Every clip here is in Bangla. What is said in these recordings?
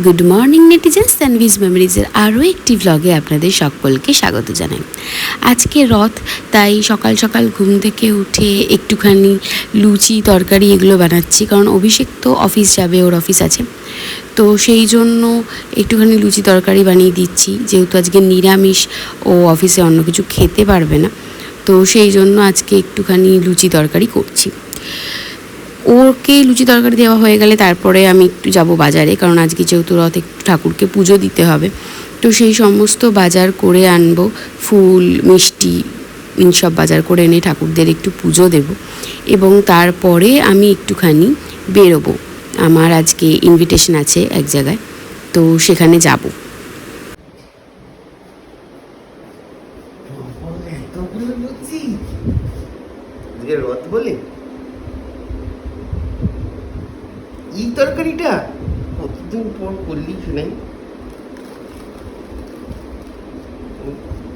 গুড মর্নিং নেটিজেন্স, তানভিজ মেমোরিজের আরও একটি ভ্লগে আপনাদের সকলকে স্বাগত জানাই। আজকে রথ, তাই সকাল সকাল ঘুম থেকে উঠে একটুখানি লুচি তরকারি এগুলো বানাচ্ছি, কারণ অভিষেক তো অফিস যাবে, ওর অফিস আছে, তো সেই জন্য একটুখানি লুচি তরকারি বানিয়ে দিচ্ছি। যেহেতু আজকে নিরামিষ, ও অফিসে অন্য কিছু খেতে পারবে না, তো সেই জন্য আজকে একটুখানি লুচি তরকারি করছি। ওকে লুচি তরকারি দেওয়া হয়ে গেলে তারপরে আমি একটু যাব বাজারে, কারণ আজকে যেহেতু রথ একটু ঠাকুরকে পুজো দিতে হবে, তো সেই সমস্ত বাজার করে আনবো। ফুল মিষ্টি সব বাজার করে এনে ঠাকুরদের একটু পুজো দেব, এবং তারপরে আমি একটুখানি বেরোবো। আমার আজকে ইনভিটেশন আছে এক জায়গায়, তো সেখানে যাব। রথ বলে এই তরকারিটা কতদিন পর করলি শুনাই,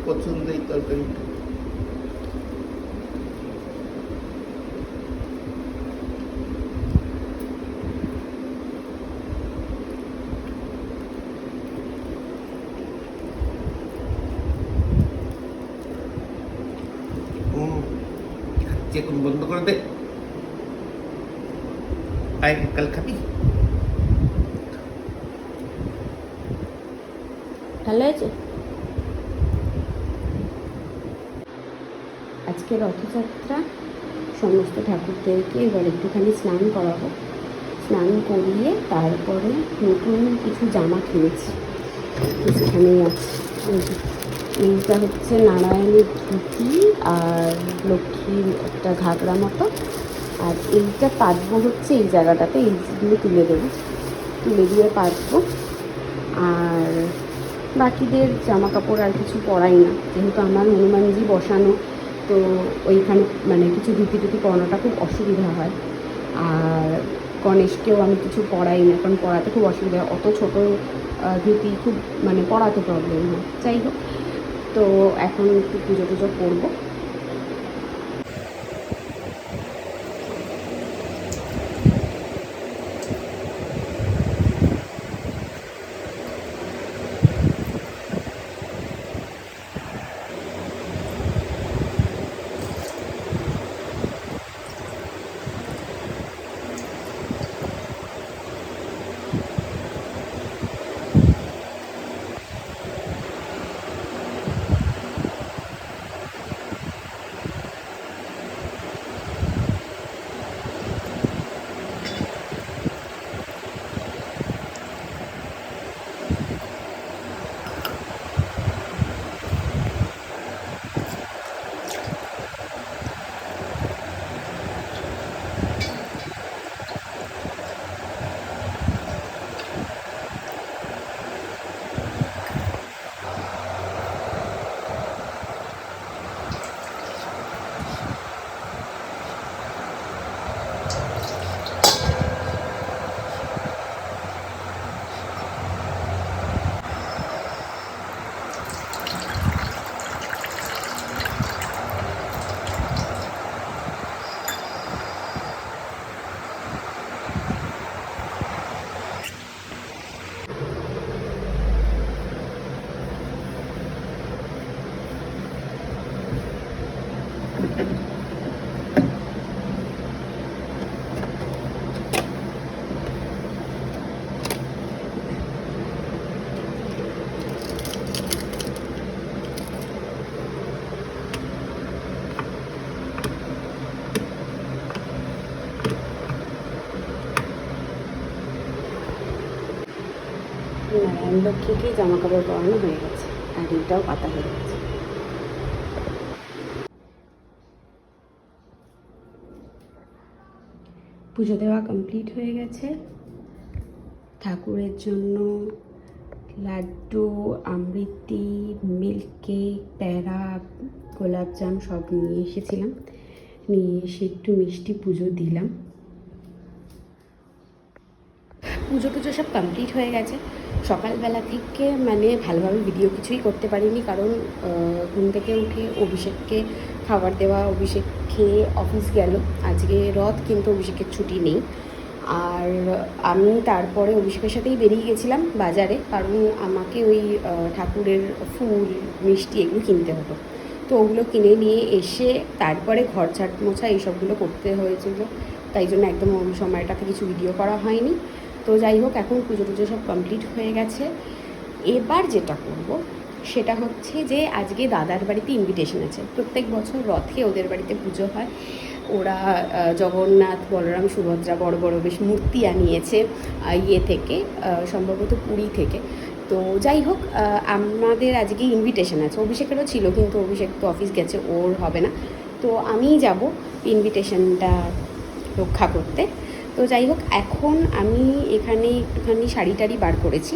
পছন্দ এই তরকারিটা। এখন বন্ধ করে দে, আয় কাল খাবি। ভালো আছে। আজকে রথযাত্রা, সমস্ত ঠাকুরদেরকে এবার একটুখানি স্নান করাবো। স্নান করিয়ে তারপরে নতুন কিছু জামা কিনেছি, সেখানেই আছে। এইটা হচ্ছে নারায়ণের ধুতি আর লক্ষ্মীর একটা ঘাগরা মতো, আর এইটা পাতবো হচ্ছে এই জায়গাটাতে, এইগুলো তুলে দেবো, তুলে দিয়ে পাতবো। আর বাকিদের জামা কাপড় আর কিছু পরাই না, যেহেতু আমার হনুমানজি বসানো, তো ওইখানে মানে কিছু ধুতি টুতি পরানোটা খুব অসুবিধা হয়। আর গণেশকেও আমি কিছু পরাই না, কারণ পরাতে খুব অসুবিধা হয়, অত ছোটো ধুতি খুব মানে পরাতে প্রবলেম হয়। যাই হোক, তো এখন একটু পুজো টুজো করবো। নারায়ণ লক্ষ্মীকে জামা কাপড় পরানো হয়ে গেছে, আর এটাও পাতা হয়ে গেছে। পুজো দেওয়া কমপ্লিট হয়ে গেছে। ঠাকুরের জন্য লাড্ডু, আমৃতি, মিল্ক কেক, প্যারা, গোলাপজাম সব নিয়ে এসেছিলাম। নিয়ে এসে একটু মিষ্টি পুজো দিলাম। পুজো টুজো সব কমপ্লিট হয়ে গেছে। সকালবেলা থেকে মানে ভালোভাবে ভিডিও কিছুই করতে পারিনি, কারণ ঘুম থেকে উঠে অভিষেককে খাবার দেওয়া, অভিষেক খেয়ে অফিস গেল। আজকে রথ, কিন্তু অভিষেকের ছুটি নেই। আর আমি তারপরে অভিষেকের সাথেই বেরিয়ে গেছিলাম বাজারে, কারণ আমাকে ওই ঠাকুরের ফুল মিষ্টি এগুলো কিনতে হতো। তো ওগুলো কিনে নিয়ে এসে তারপরে ঘর ঝাড় মোছা এইসবগুলো করতে হয়েছিল, তাই জন্য একদম ওই সময়টাতে কিছু ভিডিও করা হয়নি। তো যাই হোক, এখন পুজো টুজো সব কমপ্লিট হয়ে গেছে। এবার যেটা করব সেটা হচ্ছে যে আজকে দাদার বাড়িতে ইনভিটেশন আছে। প্রত্যেক বছর রথে ওদের বাড়িতে পুজো হয়। ওরা জগন্নাথ, বলরাম, সুভদ্রা বড় বড় বেশ মূর্তি আনিয়েছে ইয়ে থেকে, সম্ভবত পুরী থেকে। তো যাই হোক, আমাদের আজকে ইনভিটেশন আছে। অভিষেকেরও ছিল, কিন্তু অভিষেক তো অফিস গেছে, ওর হবে না। তো আমিই যাব ইনভিটেশনটা রক্ষা করতে। তো যাই হোক, এখন আমি এখানে একটুখানি শাড়ি টাড়ি বার করেছি।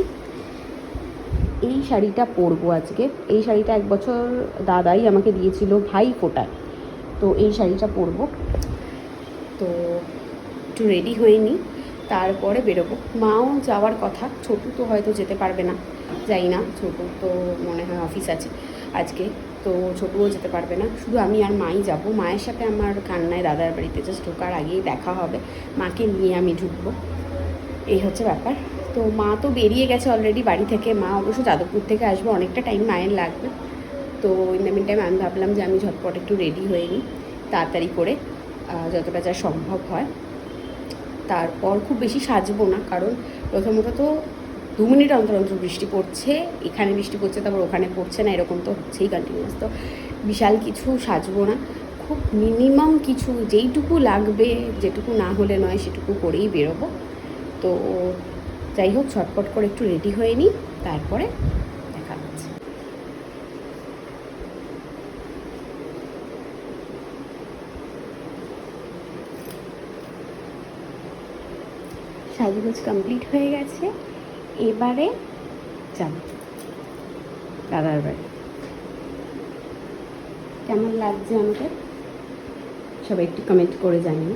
এই শাড়িটা পরবো আজকে। এই শাড়িটা এক বছর দাদাই আমাকে দিয়েছিল ভাই ফোটায়, তো এই শাড়িটা পরবো। তো একটু রেডি হয়ে নিই, তারপরে বেরোবো। মাও যাওয়ার কথা, ছোটু তো হয়তো যেতে পারবে না, যাই না। ছোটু তো মনে হয় অফিস আছে আজকে, তো ছোটুও যেতে পারবে না, শুধু আমি আর মাই যাব। মায়ের সাথে আমার কান্নায় দাদার বাড়িতে জাস্ট ঢোকার আগেই দেখা হবে, মাকে নিয়ে আমি ঢুকবো, এই হচ্ছে ব্যাপার। তো মা তো বেরিয়ে গেছে অলরেডি বাড়ি থেকে। মা অবশ্য যাদবপুর থেকে আসবে, অনেকটা টাইম মায়ের লাগবে। তো ইন দ্য মিন টাইম আমি ভাবলাম যে আমি ঝটপট একটু রেডি হয়ে নিই তাড়াতাড়ি করে, যতটা যা সম্ভব হয়। তারপর খুব বেশি সাজবো না, কারণ প্রথমত তো 2 মিনিট অন্তর অন্তর বৃষ্টি পড়ছে, এখানে বৃষ্টি পড়ছে তারপর ওখানে পড়ছে না, এরকম তো হচ্ছেই কন্টিনিউয়াস। তো বিশাল কিছু সাজবো না, খুব মিনিমাম কিছু যেইটুকু লাগবে, যেটুকু না হলে নয় সেটুকু করেই বেরোবো। তো যাই হোক, ছটপট করে একটু রেডি হয়ে নিই, তারপরে দেখা হচ্ছে। সাজগোজ কমপ্লিট হয়ে গেছে, এবারে যাব দাদার বাড়ি। কেমন লাগছে আমাকে সবাই একটু কমেন্ট করে জানিও।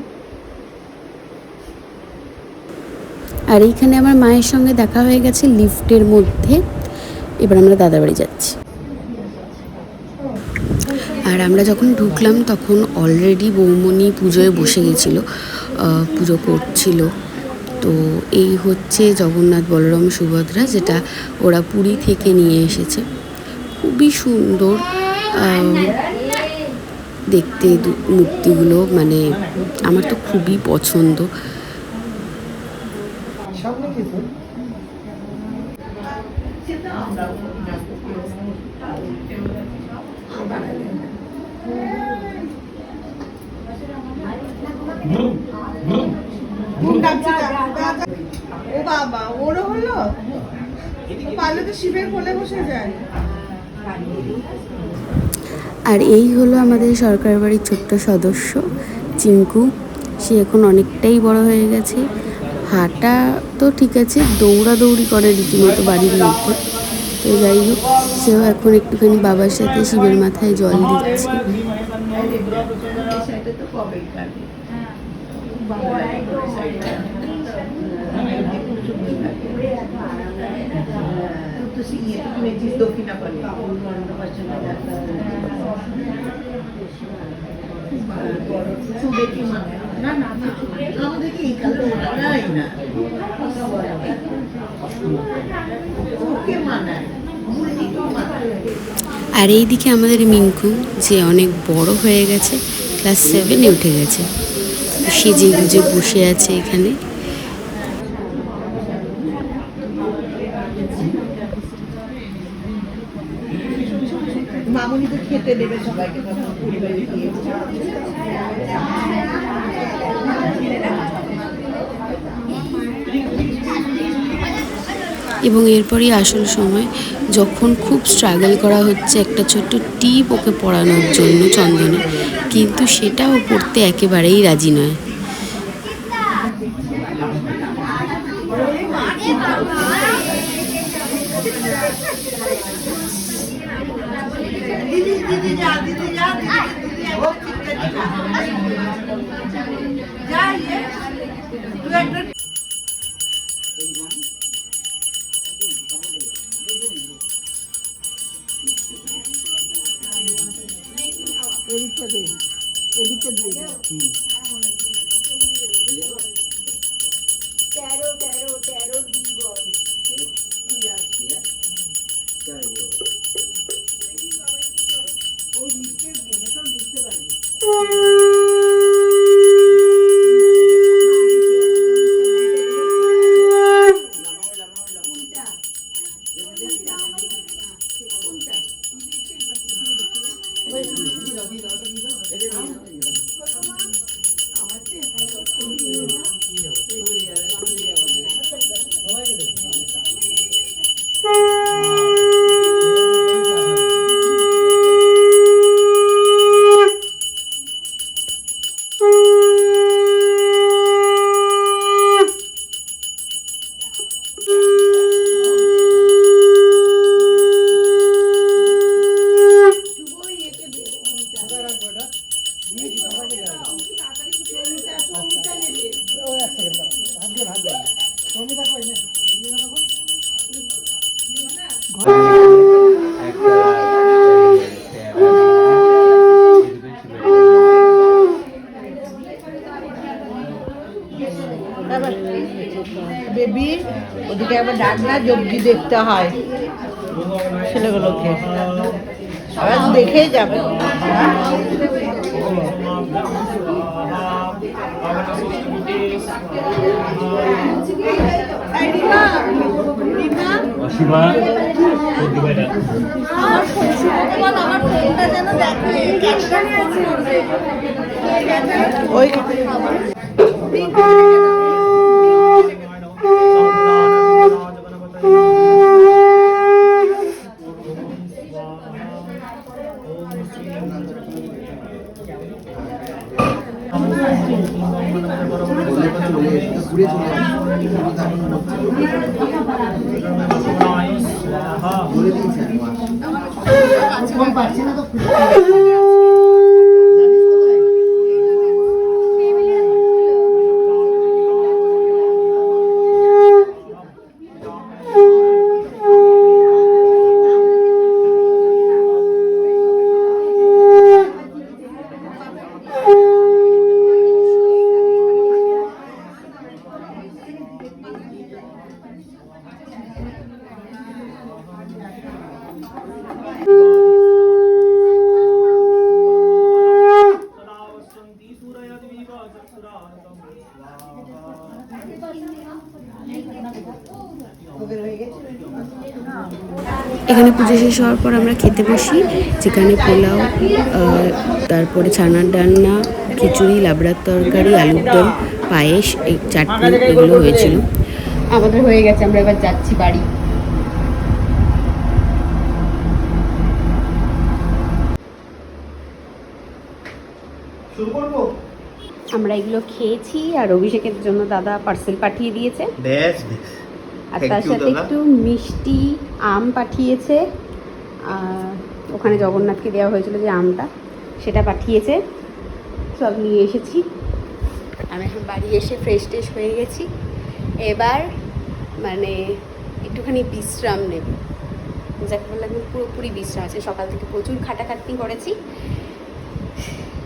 আর এইখানে আমার মায়ের সঙ্গে দেখা হয়ে গেছে লিফটের মধ্যে। এবার আমরা দাদার বাড়ি যাচ্ছি। আর আমরা যখন ঢুকলাম তখন অলরেডি বৌমনি পুজোয় বসে গেছিলো, পুজো করছিল। তো এই হচ্ছে জগন্নাথ, বলরাম, সুভদ্রা, যেটা ওরা পুরী থেকে নিয়ে এসেছে। খুবই সুন্দর দেখতে মূর্তিগুলো, মানে আমার তো খুবই পছন্দ। ও বাবা, ওরও হলো, পারলে তো শিবের কোলে বসে যায়। আর এই হলো আমাদের সরকার বাড়ির ছোট্ট সদস্য চিঙ্কু। সে এখন অনেকটাই বড় হয়ে গেছে, হাঁটা তো ঠিক আছে, দৌড়াদৌড়ি করে রীতিমতো বাড়ির মধ্যে। তো যাই হোক, সেও এখন একটুখানি বাবার সাথে শিবের মাথায় জল দিচ্ছে। আর এইদিকে আমাদের মিঙ্কু, যে অনেক বড় হয়ে গেছে, ক্লাস 7-এ উঠে গেছে, সেজে গুজে বসে আছে এখানে। মামুনি তো খেতে দেবে সবাইকে, পরিবারে গিয়ে। এবং এরপরই আসল সময়, যখন খুব স্ট্রাগল করা হচ্ছে একটা ছোট্ট টিপ ওকে পড়ানোর জন্য চন্দনে, কিন্তু সেটাও পড়তে একেবারেই রাজি নয়। বেবি ওদিকে একবার ডাক না, জব্দি দেখতে হয় ছেলেগুলোকে, সবাই তো দেখেই যাবে। ওই এখানে পুজো শেষ হওয়ার পর আমরা খেতে বসি, যেখানে পোলাও, তারপরে ছানার ডালনা, খিচুড়ি, লাবড়ার তরকারি, আলুর দম, পায়েস, চাটনি এগুলো হয়েছিল। আমাদের হয়ে গেছে, আমরা এবার যাচ্ছি বাড়ি। আমরা এগুলো খেয়েছি, আর অভিষেকের জন্য দাদা পার্সেল পাঠিয়ে দিয়েছে, বেশ আর তার সাথে একটু মিষ্টি আম পাঠিয়েছে। ওখানে জগন্নাথকে দেওয়া হয়েছিল যে আমটা, সেটা পাঠিয়েছে, সব নিয়ে এসেছি। আমি এখন বাড়ি এসে ফ্রেশ ট্রেশ হয়ে গেছি, এবার মানে একটুখানি বিশ্রাম নেব, যাকে বললাম পুরোপুরি বিশ্রাম আছে। সকাল থেকে প্রচুর খাটাখাটনি করেছি,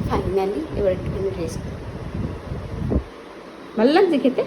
ফাইনালি এবার একটুখানি রেস্ট। ভালো লাগছে খেতে।